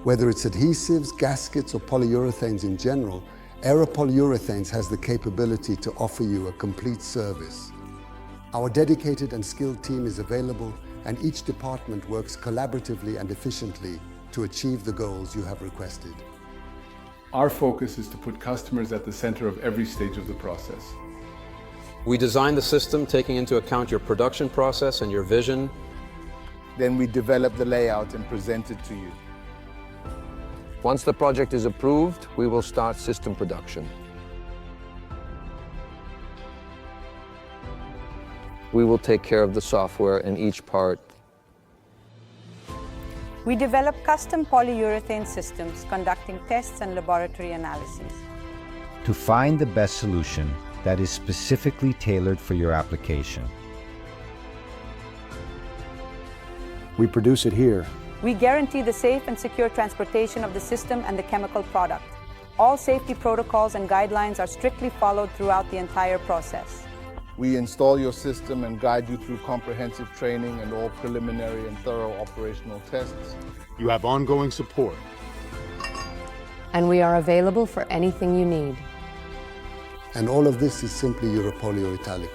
Whether it's adhesives, gaskets, or polyurethanes in general, Europoliurethanes has the capability to offer you a complete service. Our dedicated and skilled team is available, and each department works collaboratively and efficiently to achieve the goals you have requested. Our focus is to put customers at the center of every stage of the process. We design the system taking into account your production process and your vision. Then we develop the layout and present it to you. Once the project is approved, we will start system production. We will take care of the software in each part. We develop custom polyurethane systems, conducting tests and laboratory analyses. To find the best solution that is specifically tailored for your application. We produce it here. We guarantee the safe and secure transportation of the system and the chemical product. All safety protocols and guidelines are strictly followed throughout the entire process. We install your system and guide you through comprehensive training and all preliminary and thorough operational tests. You have ongoing support. And we are available for anything you need. And all of this is simply Europoliuretani.